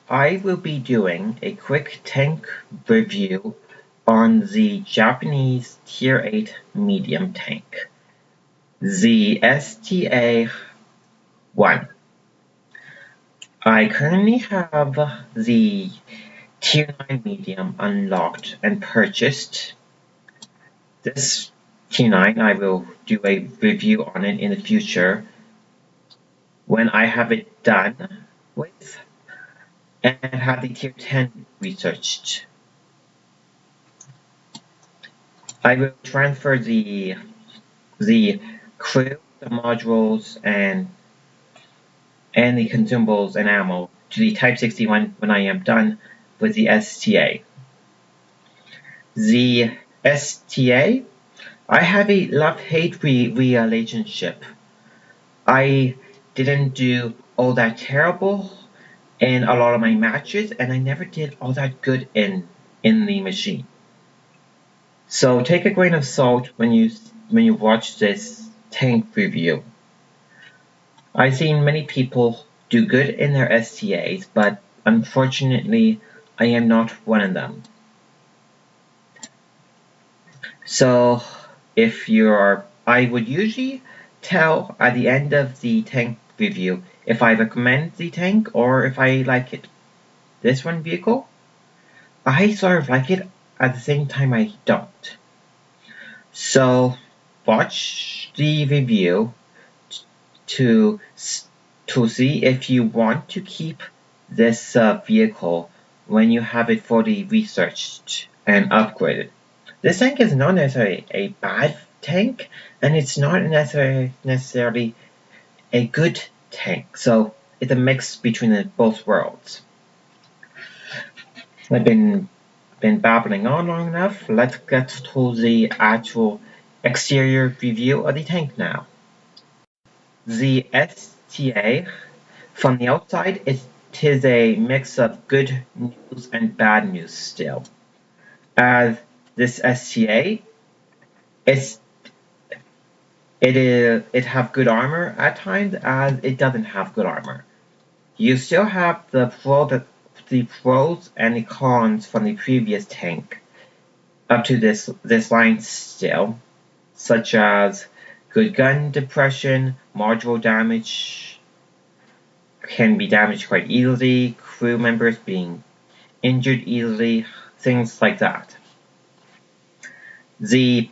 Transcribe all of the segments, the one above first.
I will be doing a quick tank review on the Japanese Tier 8 medium tank, the STA 1. I currently have the Tier 9 medium unlocked and purchased. This Tier 9, I will do a review on it in the future when I have it done with and have the Tier 10 researched. I will transfer the crew, the modules, and the consumables and ammo to the Type 61 when I am done with the STA. The STA, I have a love-hate relationship. I didn't do all that terrible in a lot of my matches, and I never did all that good in the machine. So take a grain of salt when you watch this tank review. I've seen many people do good in their STAs, but unfortunately, I am not one of them. So if I would usually tell at the end of the tank review if I recommend the tank or if I like it. This one vehicle, I sort of like it, at the same time I don't. So watch the review to see if you want to keep this vehicle when you have it fully researched and upgraded. This tank is not necessarily a bad tank, and it's not necessarily a good tank, so it's a mix between both worlds. I've been babbling on long enough. Let's get to the actual exterior review of the tank now. The STA, from the outside, it is a mix of good news and bad news still. As this STA, it have good armor at times, as it doesn't have good armor. You still have the pros and the cons from the previous tank up to this line still, such as good gun depression, module damage, can be damaged quite easily, crew members being injured easily, things like that. The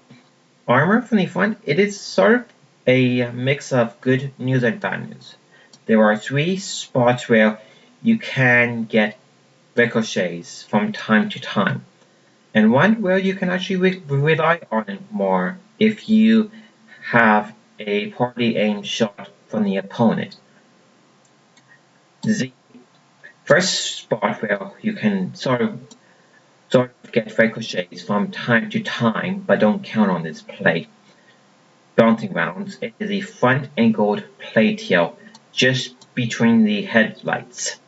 armor from the front, it is sort of a mix of good news and bad news. There are 3 spots where you can get ricochets from time to time, and one where you can actually rely on it more if you have a poorly aimed shot from the opponent. The first spot where you can sort of get ricochets from time to time, but don't count on this plate bouncing rounds, is the front angled plate here, just between the headlights.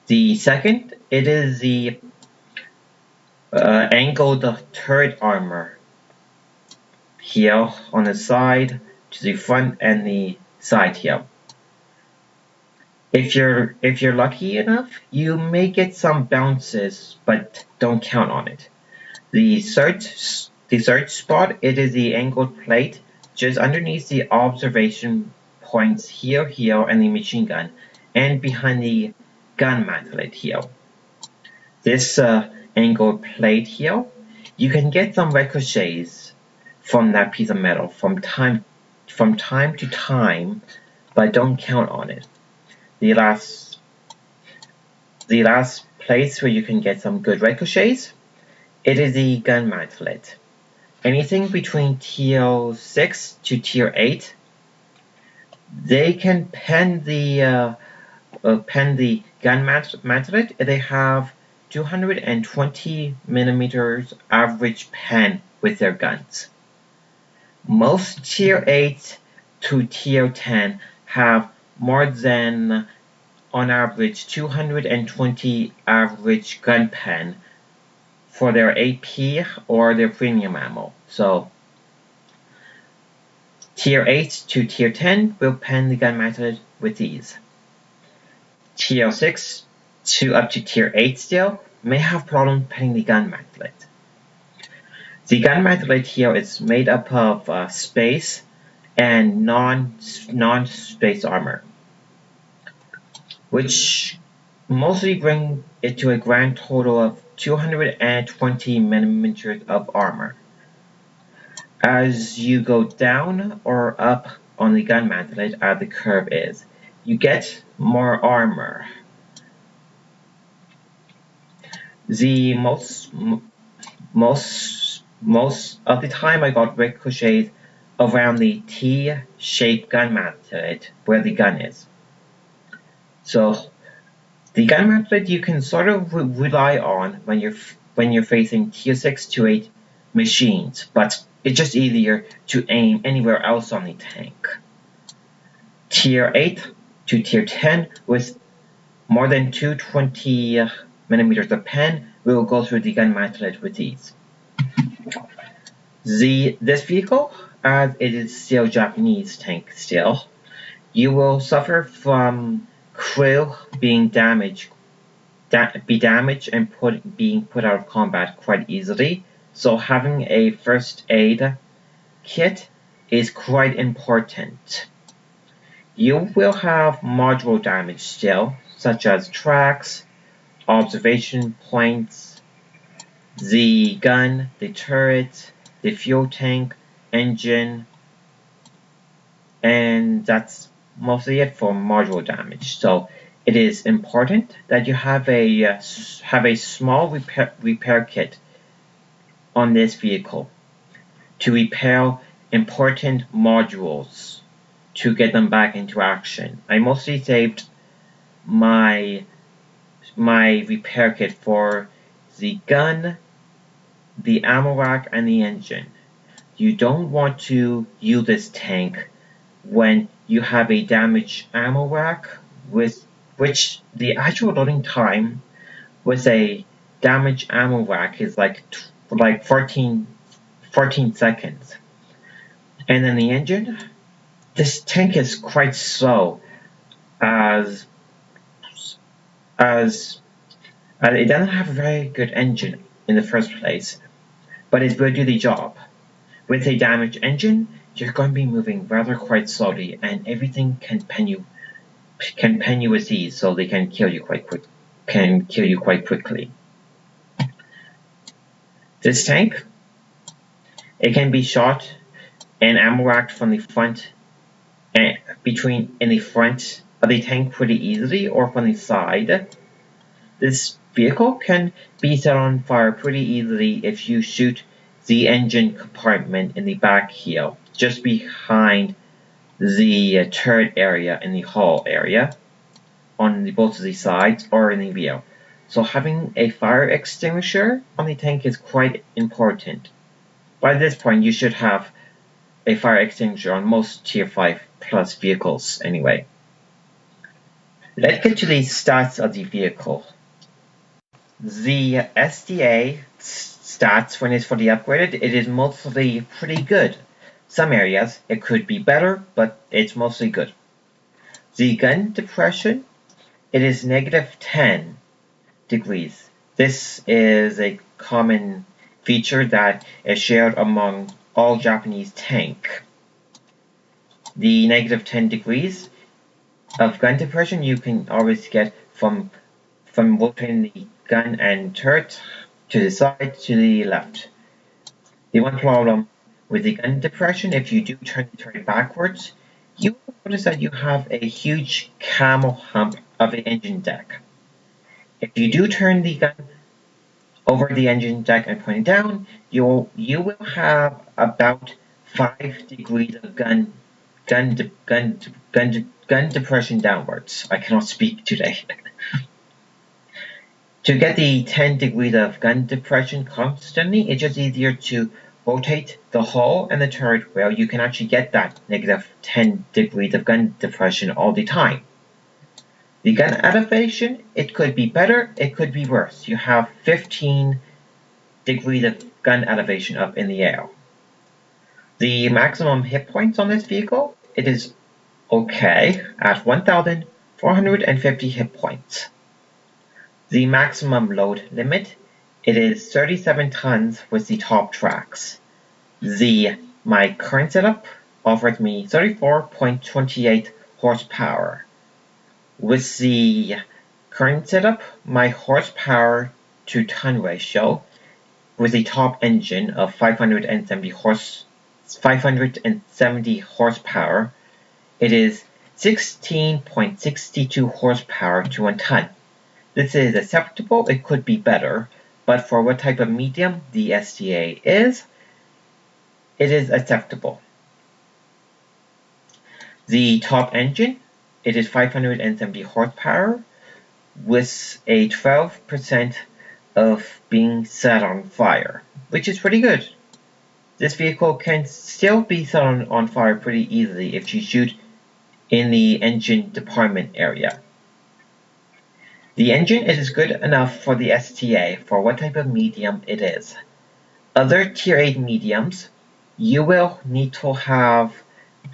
The second, it is the angled turret armor here on the side to the front and the side here. If you're lucky enough, you may get some bounces, but don't count on it. The third spot, it is the angled plate just underneath the observation points here, and the machine gun, and behind the gun mantlet here. This angled plate here, you can get some ricochets from that piece of metal from time to time, but don't count on it. The last place where you can get some good ricochets, it is the gun mantlet. Anything between tier 6 to tier 8, they can pen the gun mantlet. They have 220 millimeters average pen with their guns. Most tier 8 to tier 10 have more than, on average, 220 average gun pen for their AP or their premium ammo. So tier 8 to tier 10 will pen the gun mantlet with these. Tier 6 to up to tier 8 still may have problem petting the gun mantlet. The gun mantlet here is made up of space and non-space armor, which mostly bring it to a grand total of 220 millimeters of armor. As you go down or up on the gun mantlet as the curve is, you get more armor. The most of the time I got ricochets around the T-shaped gun mantlet where the gun is. So the gun mantlet you can sort of rely on when you're facing tier 6 to 8 machines, but it's just easier to aim anywhere else on the tank. Tier 8 to tier 10 with more than 220 millimeters of pen will go through the gun mantlet with ease. This vehicle, as it is still Japanese tank still, you will suffer from crew being damaged and being put out of combat quite easily, so having a first aid kit is quite important. You will have module damage still, such as tracks, observation points, the gun, the turret, the fuel tank, engine, and that's mostly it for module damage. So it is important that you have a small repair kit on this vehicle to repair important modules to get them back into action. I mostly saved my repair kit for the gun, the ammo rack, and the engine. You don't want to use this tank when you have a damaged ammo rack, with which the actual loading time with a damaged ammo rack is like 14 seconds. And then the engine, this tank is quite slow as it doesn't have a very good engine in the first place, but it will do the job. With a damaged engine, you're going to be moving rather quite slowly, and everything can pen you with ease, so they can kill you quite quickly. This tank, it can be shot and ammo racked from the front and in the front of the tank pretty easily, or from the side. This vehicle can be set on fire pretty easily if you shoot the engine compartment in the back here, just behind the turret area in the hull area, on both of the sides or in the rear. So having a fire extinguisher on the tank is quite important. By this point, you should have a fire extinguisher on most tier 5 plus vehicles anyway. Let's get to the stats of the vehicle. The STA stats, when it's fully upgraded, it is mostly pretty good. Some areas it could be better, but it's mostly good. The gun depression, it is -10 degrees. This is a common feature that is shared among all Japanese tank. The -10 degrees of gun depression you can always get from rotating the gun and turret to the side to the left. The one problem with the gun depression, if you do turn the turret backwards, you will notice that you have a huge camel hump of the engine deck. If you do turn the gun over the engine deck and point it down, you will have about 5 degrees of gun depression downwards. I cannot speak today. To get the 10 degrees of gun depression constantly, it's just easier to rotate the hull and the turret where you can actually get that -10 degrees of gun depression all the time. The gun elevation, it could be better, it could be worse. You have 15 degrees of gun elevation up in the air. The maximum hit points on this vehicle, it is okay at 1,450 hit points. The maximum load limit, it is 37 tons with the top tracks. My current setup offers me 34.28 horsepower. With the current setup, my horsepower to ton ratio with a top engine of 570 horsepower, it is 16.62 horsepower to 1 ton. This is acceptable. It could be better, but for what type of medium the STA is, it is acceptable. The top engine, it is 570 horsepower with a 12% of being set on fire, which is pretty good. This vehicle can still be set on fire pretty easily if you shoot in the engine department area. The engine is good enough for the STA for what type of medium it is. Other Tier 8 mediums, you will need to have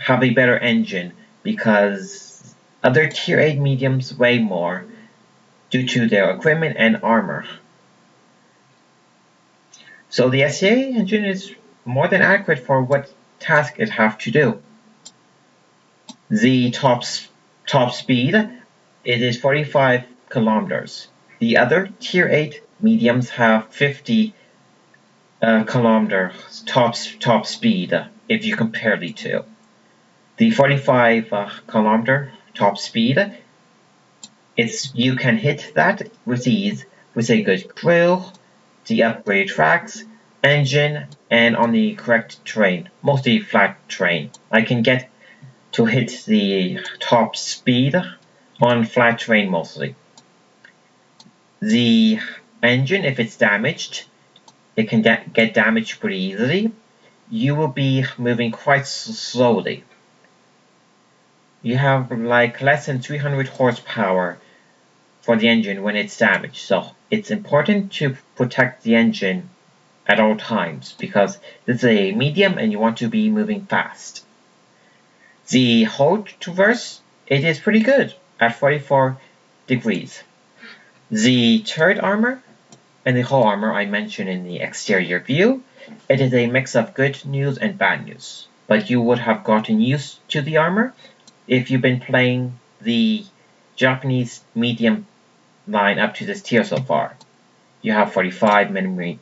a better engine because other Tier 8 mediums weigh more due to their equipment and armor. So the STA engine is more than adequate for what task it has to do. The top speed, it is 45 kilometers. The other Tier 8 mediums have 50 kilometer top speed if you compare the two. The 45 kilometer top speed, you can hit that with ease with a good grill, the upgraded tracks, engine, and on the correct terrain, mostly flat terrain. I can get to hit the top speed on flat terrain mostly. The engine, if it's damaged, it can get damaged pretty easily. You will be moving quite slowly. You have like less than 300 horsepower for the engine when it's damaged, so it's important to protect the engine at all times because this is a medium and you want to be moving fast. The hold traverse, it is pretty good at 44 degrees. The turret armor and the hull armor I mentioned in the exterior view, it is a mix of good news and bad news, but you would have gotten used to the armor if you've been playing the Japanese medium line up to this tier so far. You have 45 millimeters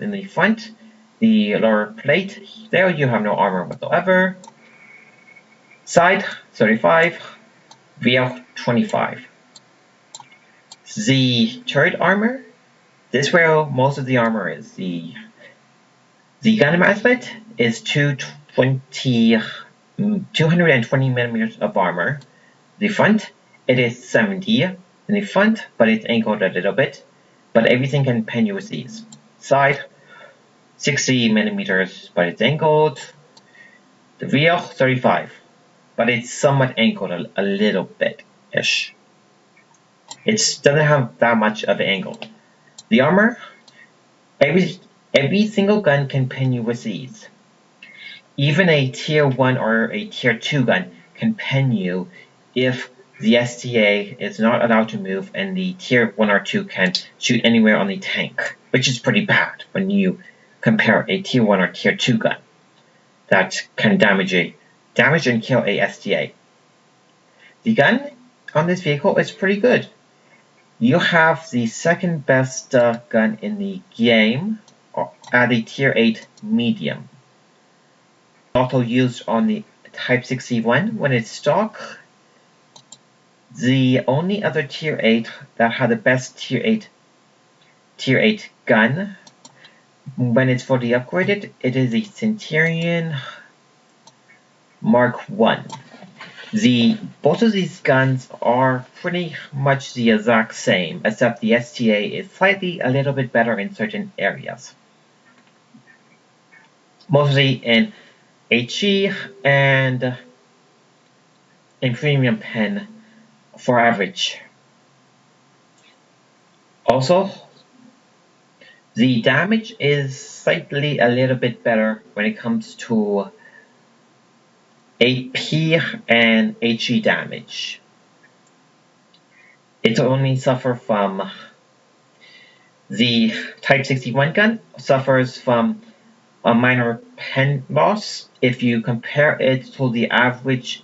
in the front. The lower plate, there you have no armor whatsoever. Side, 35. Rear, 25. The turret armor, this is where most of the armor is. The gun maslet is 220 millimeters of armor. The front, it is 70 in the front, but it's angled a little bit. But everything can pen with these. Side, 60 millimeters, but it's angled. The rear, 35, but it's somewhat angled a little bit-ish. It doesn't have that much of an angle. The armor, every single gun can pen you with these. Even a tier 1 or a tier 2 gun can pen you if the STA is not allowed to move and the tier 1 or 2 can shoot anywhere on the tank, which is pretty bad when you compare a tier 1 or tier 2 gun that can damage and kill a STA. The gun on this vehicle is pretty good. You have the second best gun in the game at a tier 8 medium. Also used on the Type 61 when it's stock. The only other tier 8 that had the best tier 8 gun when it's fully upgraded, it is the Centurion Mark 1. Both of these guns are pretty much the exact same, except the STA is slightly a little bit better in certain areas. Mostly in HE and in premium pen for average. Also, the damage is slightly a little bit better when it comes to AP and HE damage. it only suffers from the Type 61 gun suffers from a minor pen loss if you compare it to the average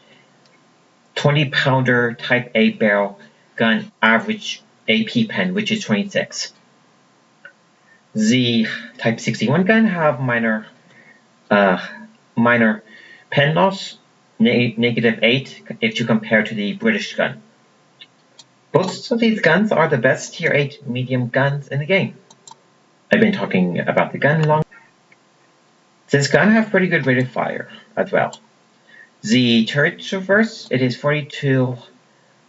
20-pounder Type A barrel gun average AP pen, which is 26. The Type 61 gun have minor pen loss, -8 if you compare to the British gun. Both of these guns are the best Tier 8 medium guns in the game. I've been talking about the gun long. This gun has pretty good rate of fire as well. The turret traverse, it is 42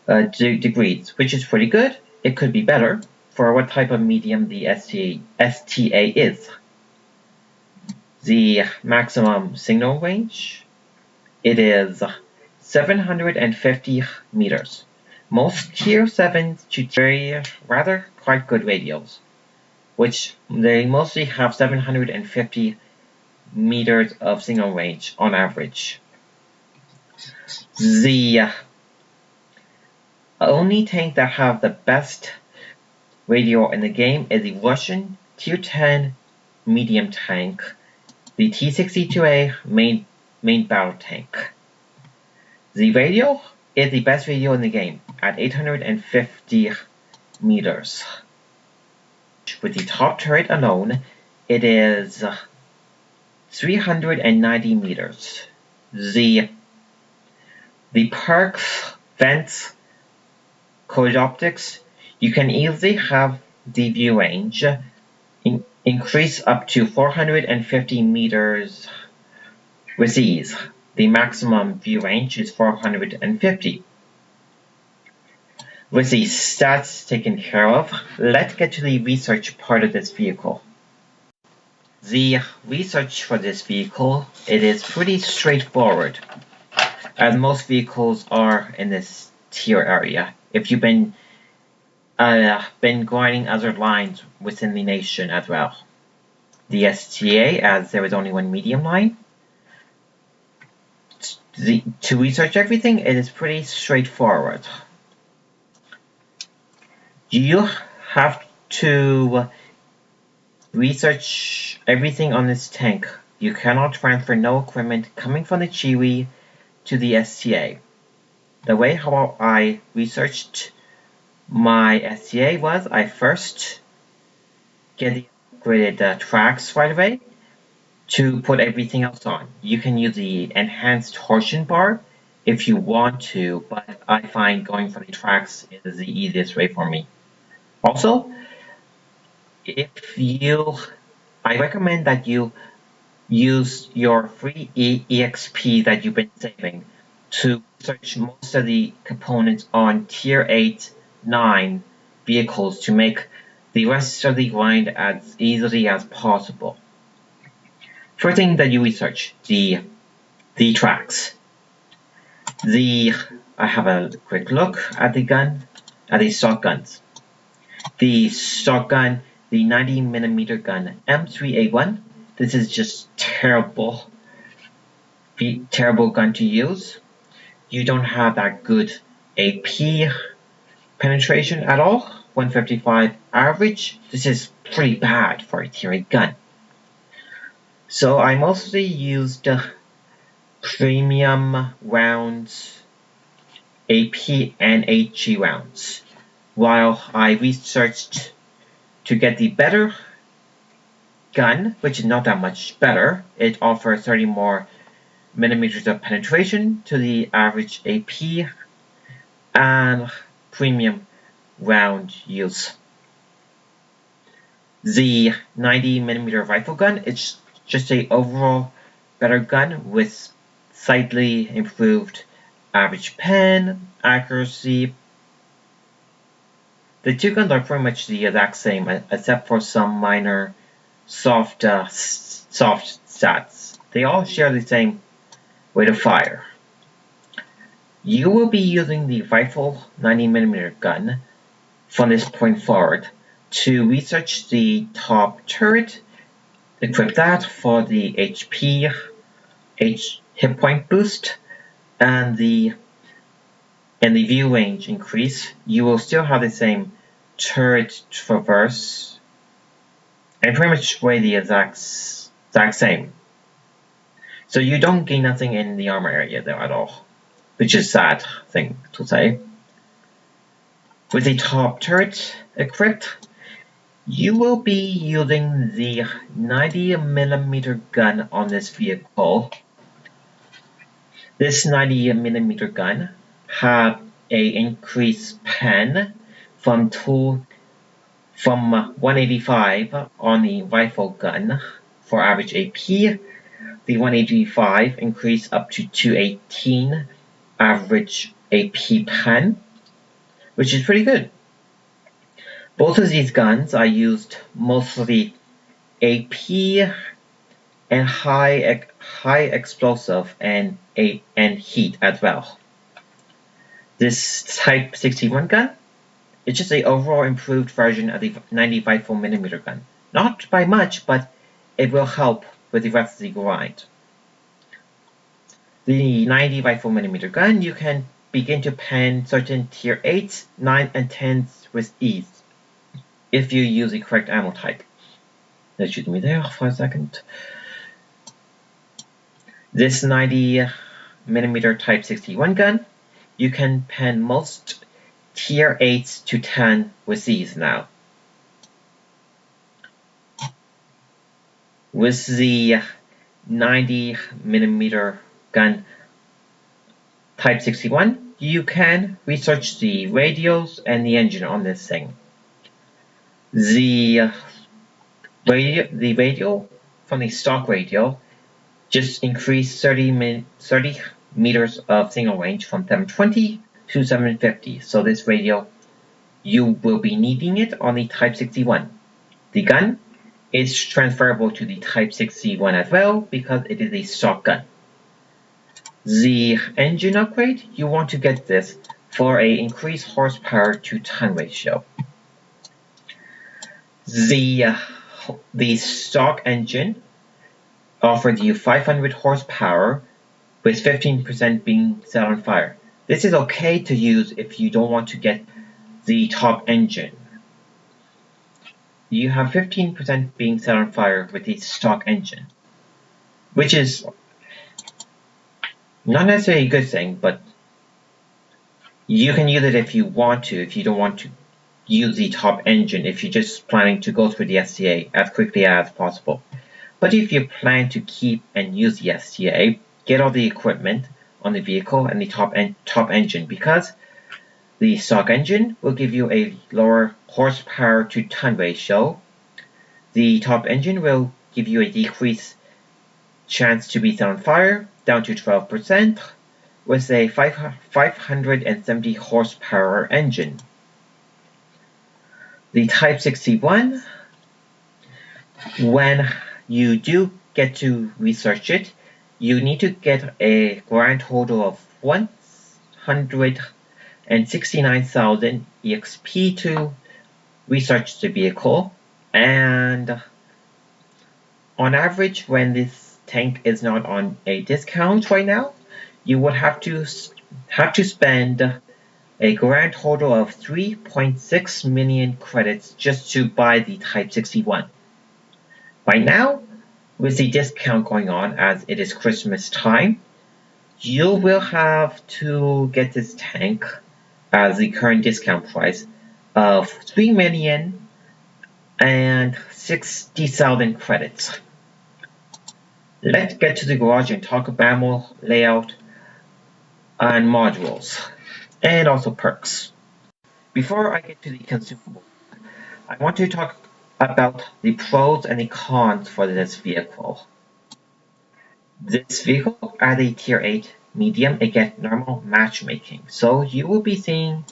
degrees, which is pretty good. It could be better for what type of medium the STA is. The maximum signal range, it is 750 meters. Most Tier 7s to rather quite good radios, which they mostly have 750 meters of signal range on average. The only tank that have the best radio in the game is the Russian Tier 10 medium tank, the T-62A main battle tank. The radio is the best radio in the game at 850 meters. With the top turret alone, it is 390 meters. The perks, vents, code optics, you can easily have the view range increase up to 450 meters with ease. The maximum view range is 450. With the stats taken care of, let's get to the research part of this vehicle. The research for this vehicle, it is pretty straightforward, as most vehicles are in this tier area. If you've been grinding other lines within the nation as well. The STA, as there is only one medium line. To research everything, it is pretty straightforward. You have to research everything on this tank. You cannot transfer no equipment coming from the Chiwi to the STA. The way how I researched my STA was I first get the upgraded tracks right away to put everything else on. You can use the enhanced torsion bar if you want to, but I find going for the tracks is the easiest way for me. Also, I recommend that you use your free EXP that you've been saving to search most of the components on Tier 8, 9 vehicles to make the rest of the grind as easily as possible. First thing that you research, the tracks. I have a quick look at the stock guns. The stock gun, the 90mm gun M3A1. This is just terrible gun to use. You don't have that good AP penetration at all. 155 average. This is pretty bad for a tier 8 gun. So I mostly used premium rounds, AP and HG rounds, while I researched to get the better gun, which is not that much better. It offers 30 more millimeters of penetration to the average AP and premium round use. The 90mm rifle gun, it's just a overall better gun with slightly improved average pen, accuracy. The two guns are pretty much the exact same, except for some minor soft stats. They all share the same rate of fire. You will be using the rifle 90mm gun from this point forward to research the top turret, equip that for the HP hit point boost, and the and the view range increase, you will still have the same turret traverse and pretty much weigh the exact same. So you don't gain nothing in the armor area there at all, which is sad thing to say. With the top turret equipped, you will be using the 90mm gun on this vehicle. This 90mm gun have a increased pen from 185 on the rifle gun for average AP. The 185 increased up to 218 average AP pen, which is pretty good. Both of these guns are used mostly AP and high explosive and heat as well. This Type 61 gun is just an overall improved version of the 90mm gun. Not by much, but it will help with the rest of the grind. The 90mm gun, you can begin to pen certain tier 8s, 9s, and 10s with ease if you use the correct ammo type. Let's shoot me there for a second. This 90mm Type 61 gun, you can pen most tier 8s to 10 with ease now. With the 90mm gun Type 61, you can research the radios and the engine on this thing. The radio from the stock radio just increased 30 meters of signal range from 720 to 750. So this radio, you will be needing it on the Type 61. The gun is transferable to the Type 61 as well because it is a stock gun. The engine upgrade, you want to get this for a increased horsepower to ton ratio. The stock engine offered you 500 horsepower with 15% being set on fire. This is okay to use if you don't want to get the top engine. You have 15% being set on fire with the stock engine, which is not necessarily a good thing, but you can use it if you want to, if you don't want to use the top engine, if you're just planning to go through the STA as quickly as possible. But if you plan to keep and use the STA, get all the equipment on the vehicle and the top engine, because the stock engine will give you a lower horsepower to ton ratio. The top engine will give you a decreased chance to be set on fire, down to 12%, with a 570 horsepower engine. The Type 61, when you do get to research it, you need to get a grand total of 169,000 EXP to research the vehicle, and on average, when this tank is not on a discount right now, you would have to spend a grand total of 3.6 million credits just to buy the Type 61. Right now, with the discount going on as it is Christmas time, you will have to get this tank as the current discount price of 3,060,000 credits. Let's get to the garage and talk about ammo layout and modules, and also perks. Before I get to the consumable, I want to talk about the pros and the cons for this vehicle. This vehicle at a tier 8 medium, it gets normal matchmaking, so you will be seeing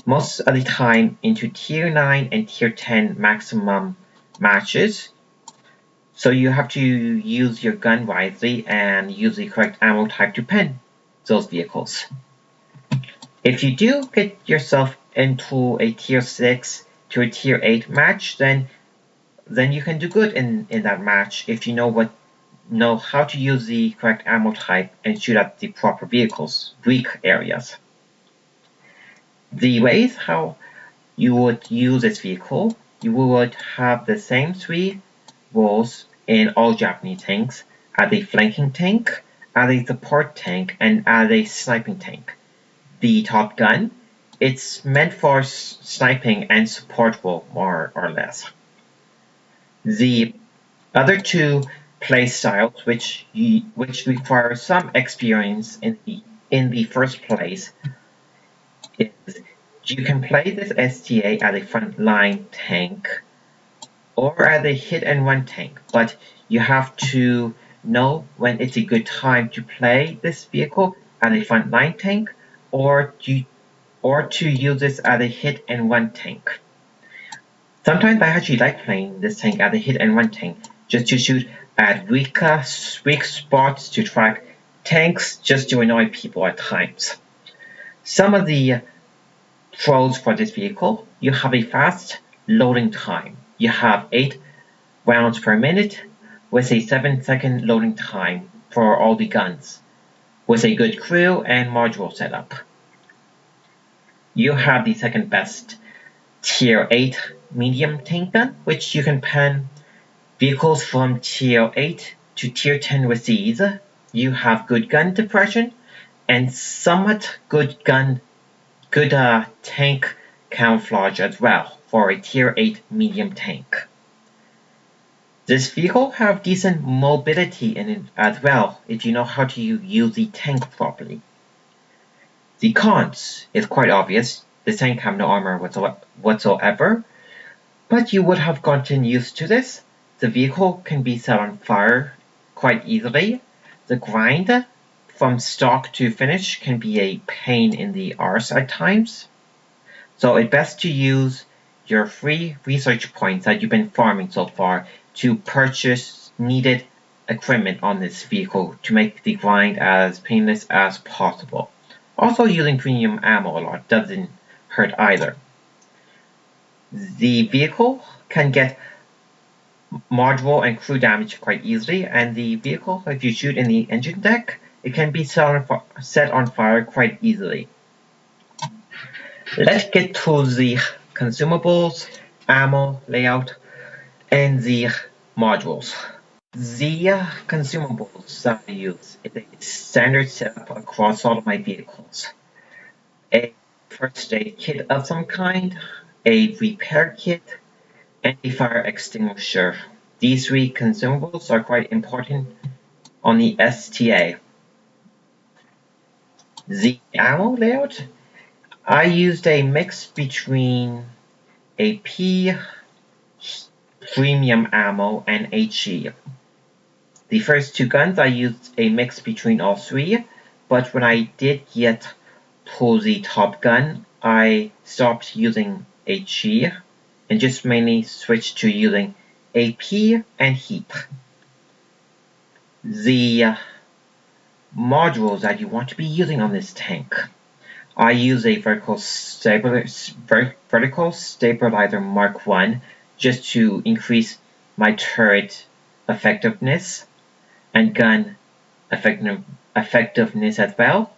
most of the time into tier 9 and tier 10 maximum matches. So you have to use your gun wisely and use the correct ammo type to pen those vehicles. If you do get yourself into a tier 6 to a tier 8 match, then you can do good in that match if you know how to use the correct ammo type and shoot at the proper vehicles, weak areas. The ways how you would use this vehicle, you would have the same 3 roles in all Japanese tanks: as a flanking tank, as a support tank, and as a sniping tank. The Top Gun, it's meant for sniping and support role, more or less. The other 2 play styles, which require some experience in the first place, is you can play this STA as a frontline tank or as a hit-and-run tank, but you have to know when it's a good time to play this vehicle as a frontline tank or to use this as a hit-and-run tank. Sometimes I actually like playing this tank as a hit-and-run tank, just to shoot at weak spots to track tanks, just to annoy people at times. Some of the pros for this vehicle: you have a fast loading time. You have 8 rounds per minute with a 7-second loading time for all the guns, with a good crew and module setup. You have the second best Tier 8 medium tank gun, which you can pan vehicles from Tier 8 to Tier 10 with ease. You have good gun depression and somewhat good tank camouflage as well for a Tier 8 medium tank. This vehicle have decent mobility in it as well if you know how to use the tank properly. The cons is quite obvious. The tank have no armor whatsoever, but you would have gotten used to this. The vehicle can be set on fire quite easily. The grind from stock to finish can be a pain in the arse at times. So it's best to use your free research points that you've been farming so far to purchase needed equipment on this vehicle to make the grind as painless as possible. Also, using premium ammo a lot doesn't hurt either. The vehicle can get module and crew damage quite easily, and the vehicle, if you shoot in the engine deck, it can be set on fire quite easily. Let's get to the consumables, ammo layout, and the modules. The consumables that I use is a standard setup across all of my vehicles. A first aid kit of some kind, a repair kit, and a fire extinguisher. These 3 consumables are quite important on the STA. The ammo layout, I used a mix between AP, premium ammo, and HE. The first 2 guns I used a mix between all 3, but when I did get to the Top Gun, I stopped using HE and just mainly switched to using AP and heat. The modules that you want to be using on this tank, I use a vertical stabilizer Mark 1 just to increase my turret effectiveness and gun effectiveness as well.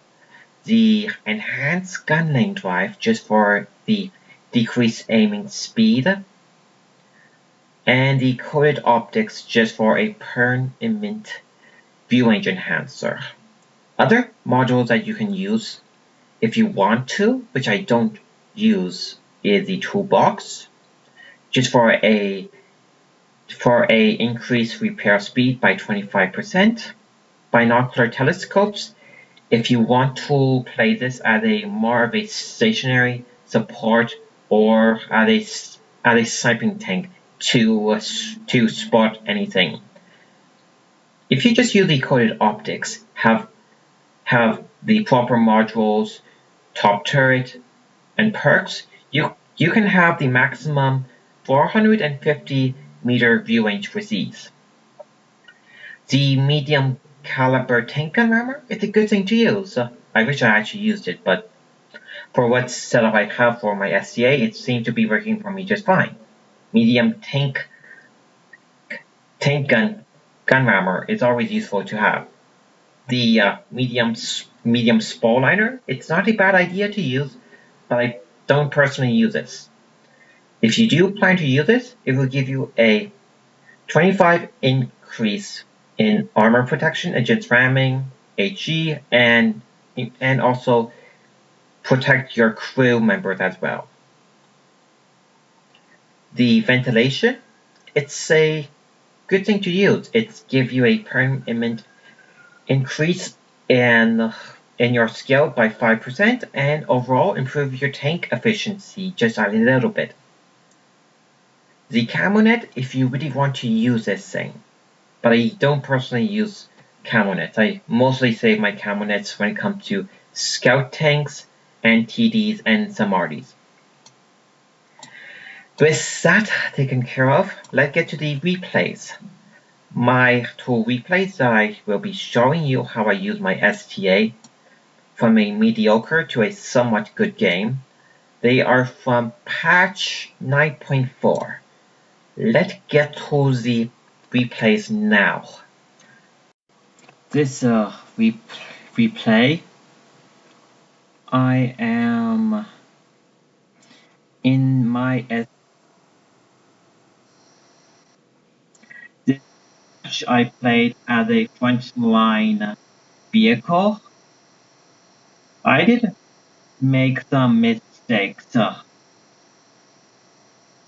The enhanced gun lane drive just for the decreased aiming speed, and the coated optics just for a permanent view range enhancer. Other modules that you can use if you want to, which I don't use, is the toolbox, just for a increased repair speed by 25%. Binocular telescopes, if you want to play this as a more of a stationary support or as a sniping tank to spot anything. If you just use the coated optics, have the proper modules, top turret, and perks, you can have the maximum 450 meter view range with ease. The medium caliber tank gun armor is a good thing to use. I wish I actually used it, but for what setup I have for my STA, it seemed to be working for me just fine. Medium tank gun armor is always useful to have. The medium spall liner, it's not a bad idea to use, but I don't personally use this. If you do plan to use this, it will give you a 25 increase in armor protection against ramming, HE, and also protect your crew members as well. The ventilation, it's a good thing to use. It gives you a permanent increase in your skill by 5% and overall improve your tank efficiency just a little bit. The camo net, if you really want to use this thing, but I don't personally use camo nets. I mostly save my camo nets when it comes to scout tanks and TDs and some RDs. With that taken care of, let's get to the replays. My tool replays, I will be showing you how I use my STA from a mediocre to a somewhat good game. They are from patch 9.4. Let's get to the replays now. This replay, I am in my this match I played as a frontline vehicle. I did make some mistakes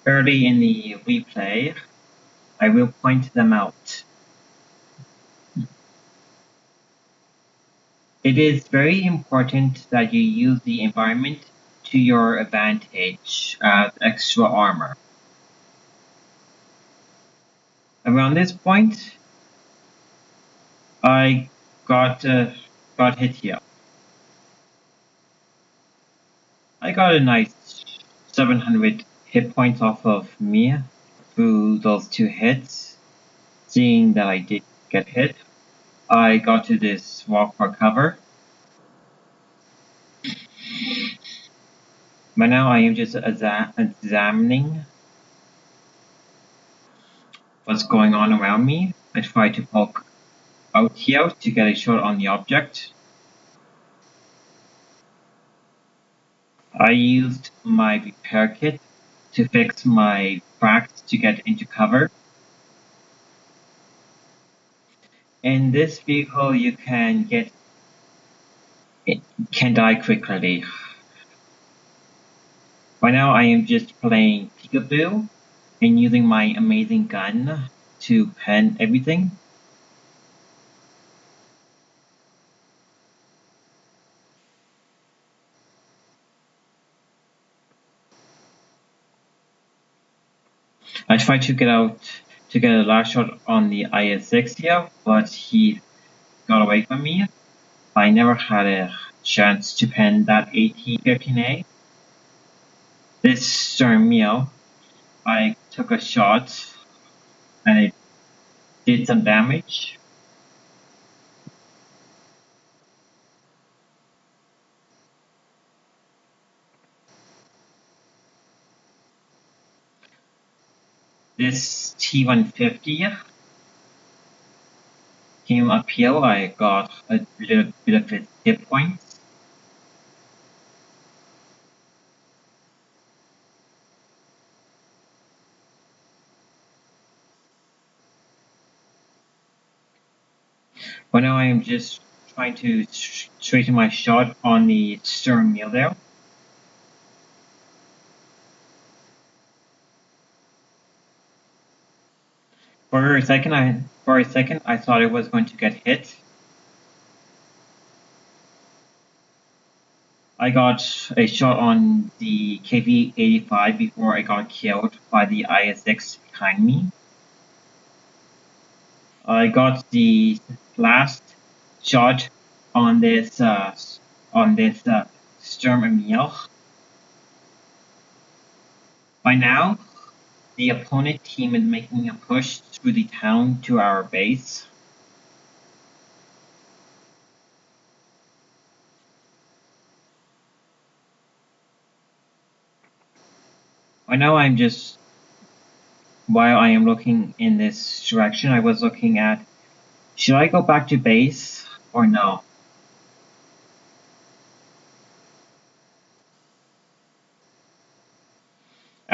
early in the replay. I will point them out. It is very important that you use the environment to your advantage as extra armor. Around this point, I got hit here. I got a nice 700 hit points off of me through those 2 hits. Seeing that I did get hit, I got to this rock for cover. But now I am just examining what's going on around me. I try to poke out here to get a shot on the object. I used my repair kit to fix my cracks to get into cover. In this vehicle, you can die quickly. Right now, I am just playing peekaboo and using my amazing gun to pen everything. I tried to get a last shot on the IS-6 here, but he got away from me. I never had a chance to pen that AT-15A. This Sturmio, I took a shot and it did some damage. This T-150 came up here. I got a little bit of its hit points. But now I am just trying to straighten my shot on the stern wheel there. For a second, I thought it was going to get hit. I got a shot on the KV-85 before I got killed by the IS-6 behind me. I got the last shot on this Sturm Emil. By now, the opponent team is making a push through the town to our base. By now, while I am looking in this direction, I was looking at, should I go back to base or no?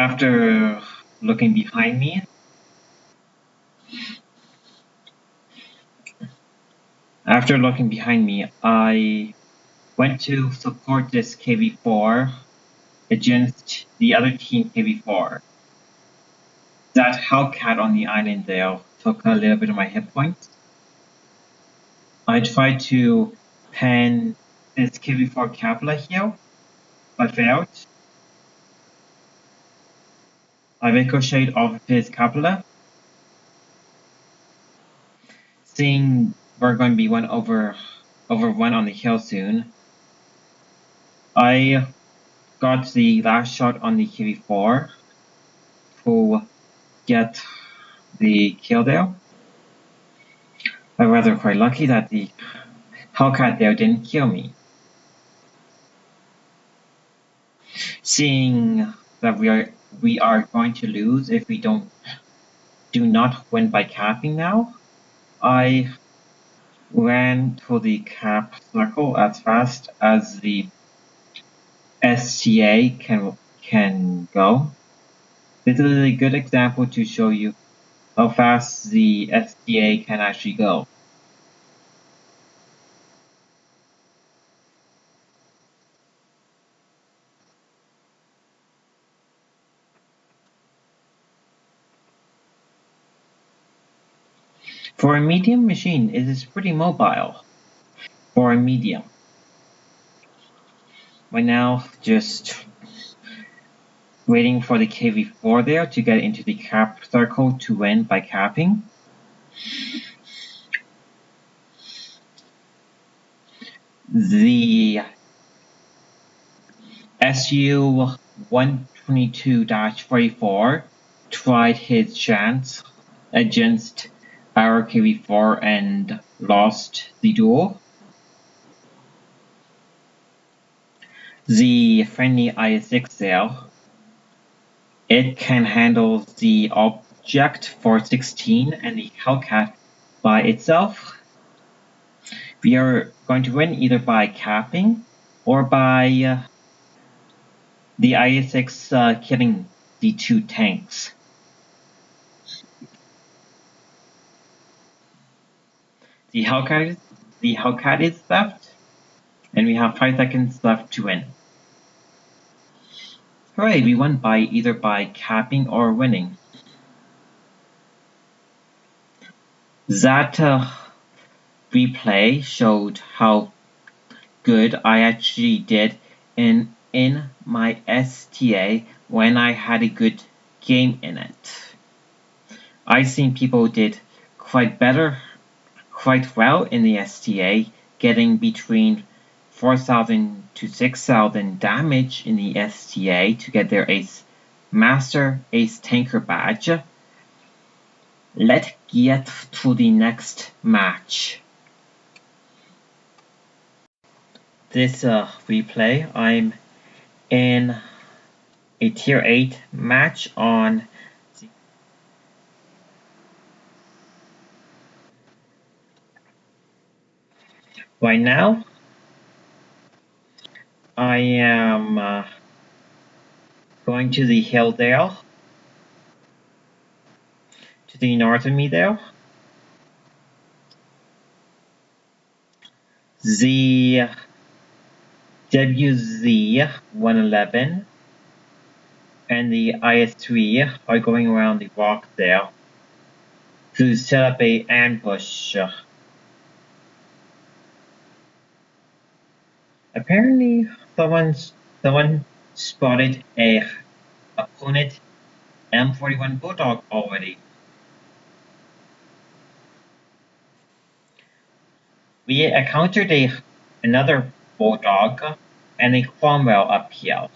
After looking behind me, I went to support this KV4 against the other team KV4. That Hellcat on the island there took a little bit of my hit points. I tried to pen this KV4 Capella here, but failed. I ricocheted off of his Capella. Seeing we're going to be one over one on the hill soon, I got the last shot on the KV4 to get the kill there. I'm rather quite lucky that the Hellcat there didn't kill me. Seeing that we are going to lose if we do not win by capping now, I ran to the cap circle as fast as the STA can go. This is a good example to show you how fast the STA can actually go. For a medium machine, it is pretty mobile. For a medium. Right now, just waiting for the KV4 there to get into the cap circle to win by capping. The SU 122-44 tried his chance against our KV4 and lost the duel. The friendly IS-6 there, it can handle the object for 16 and the Hellcat by itself. We are going to win either by capping or by the IS-6 killing the two tanks. The Hellcat is left, and we have 5 seconds left to win. Hooray, we won by either by capping or winning. That replay showed how good I actually did in my STA when I had a good game in it. I've seen people did quite well in the STA, getting between 4,000 to 6,000 damage in the STA to get their Master Ace Tanker badge. Let's get to the next match. This replay, I'm in a tier 8 match on right now. I am going to the hill there, to the north of me there. The WZ-111 and the IS-3 are going around the rock there to set up an ambush. Apparently, someone spotted a opponent M41 Bulldog already. We encountered another Bulldog and a Cromwell up here.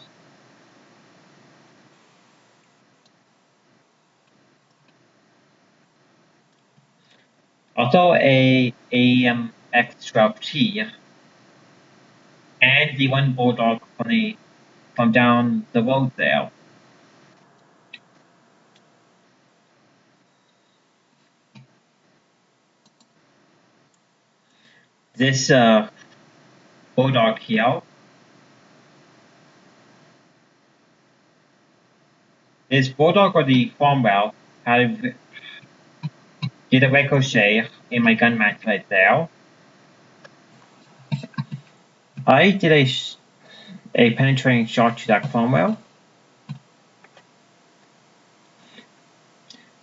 Also a AMX-12T and the one Bulldog from down the road there. This Bulldog here This Bulldog or the Cromwell did a ricochet in my gun match right there. I did a penetrating shot to that Cromwell.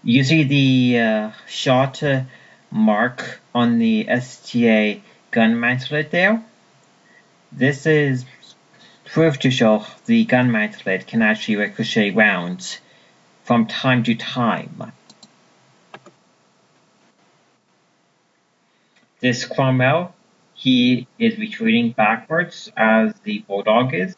You see the shot mark on the STA gun mantlet there? This is proof to show the gun mantlet can actually ricochet rounds from time to time. This Cromwell, he is retreating backwards as the Bulldog is.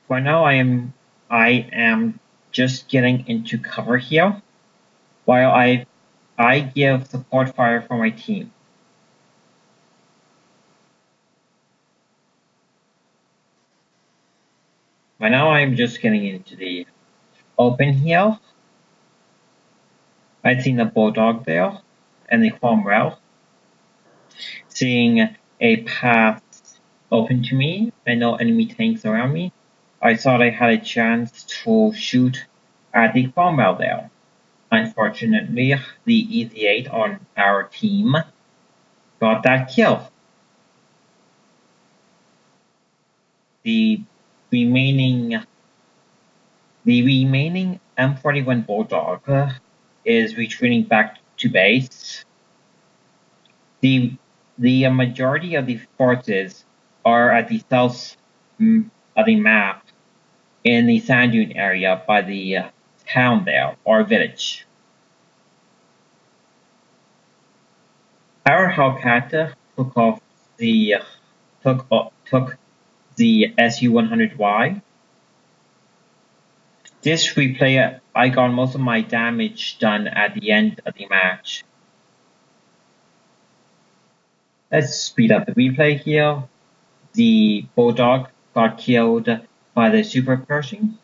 For now, I am just getting into cover here, while I give support fire for my team. By now, I'm just getting into the open here. I've seen the Bulldog there and the Cromwell. Seeing a path open to me and no enemy tanks around me, I thought I had a chance to shoot at the Cromwell there. Unfortunately, the Easy 8 on our team got that kill. The remaining M41 Bulldog is retreating back to base. The majority of the forces are at the south of the map in the sand dune area by the town there, or village. Our Hellcat took the SU-100Y. This replay, I got most of my damage done at the end of the match. Let's speed up the replay here. The Bulldog got killed by the Super Pershing.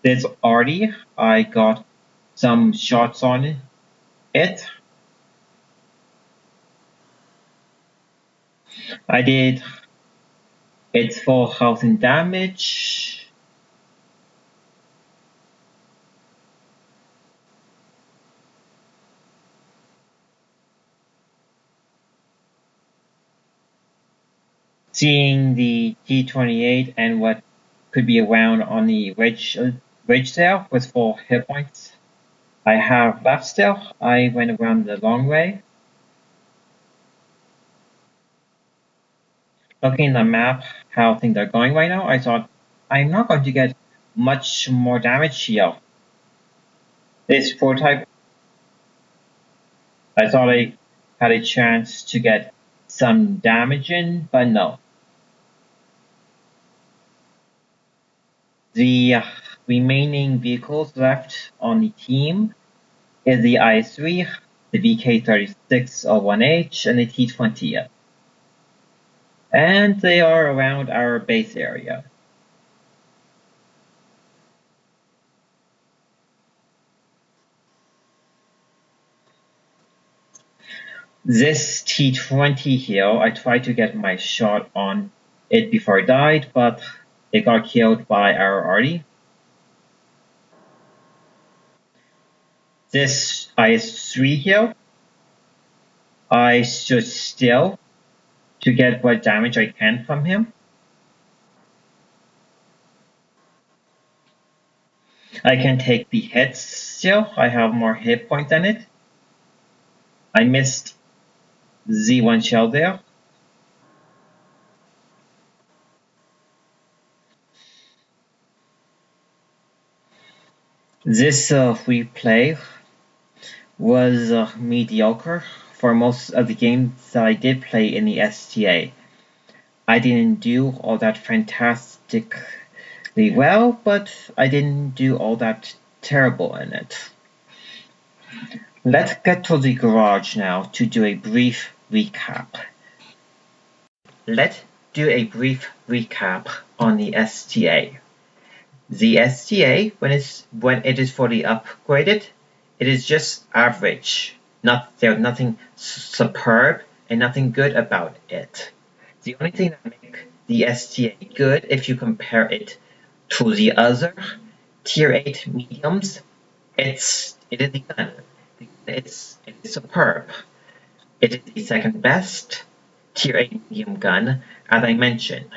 This Artie, I got some shots on it. I did its full health and damage. Seeing the T-28 and what could be around on the ridge there with full hit points. I have left still. I went around the long way. Looking at the map, how things are going right now, I thought I'm not going to get much more damage here. This prototype, I thought I had a chance to get some damage in, but no. The remaining vehicles left on the team is the IS-3, the VK3601H, and the T-20. And they are around our base area. This T-20 here, I tried to get my shot on it before I died, but it got killed by our Artie. This IS-3 here, I stood still to get what damage I can from him. I can take the hits still. I have more hit points than it. I missed Z1 shell there. This replay was mediocre for most of the games that I did play in the STA. I didn't do all that fantastically well, but I didn't do all that terrible in it. Let's get to the garage now to do a brief recap. Let's do a brief recap on the STA. The STA, when it is fully upgraded, it is just average. There's nothing superb and nothing good about it. The only thing that makes the STA good, if you compare it to the other Tier 8 mediums, it is the gun. It is superb. It is the second best Tier 8 medium gun, as I mentioned.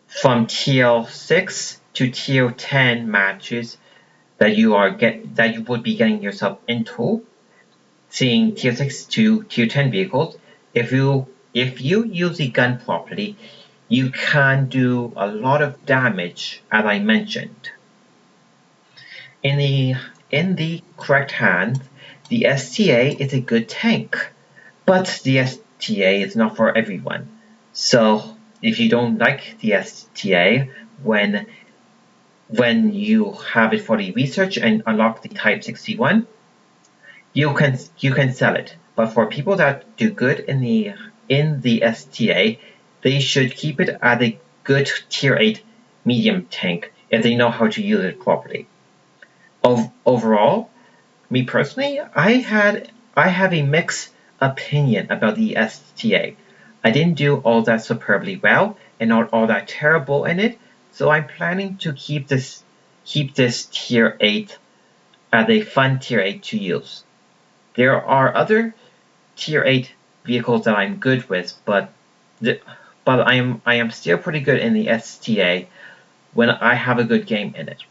From Tier 6 to Tier 10 matches that you would be getting yourself into, seeing Tier 6 to Tier 10 vehicles, if you use the gun properly, you can do a lot of damage, as I mentioned. In the correct hands, the STA is a good tank, but the STA is not for everyone. So if you don't like the STA when you have it for the research and unlock the Type 61, you can sell it. But for people that do good in the STA, they should keep it as a good Tier 8 medium tank if they know how to use it properly. Overall, me personally, I have a mixed opinion about the STA. I didn't do all that superbly well and not all that terrible in it, so I'm planning to keep this Tier 8 as a fun Tier 8 to use. There are other Tier 8 vehicles that I'm good with, but I am still pretty good in the STA when I have a good game in it.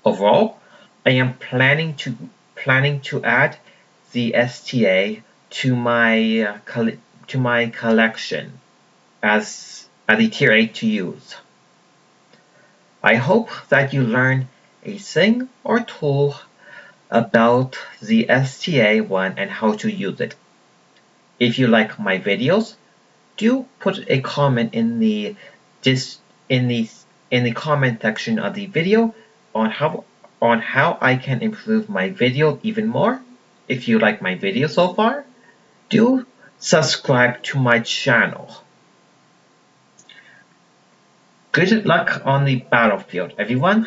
Overall, I am planning to add the STA to my collection as a Tier 8 to use. I hope that you learn a thing or two about the STA one and how to use it. If you like my videos, do put a comment in the comment section of the video on how I can improve my video even more. If you like my video so far, do subscribe to my channel. Good luck on the battlefield, everyone.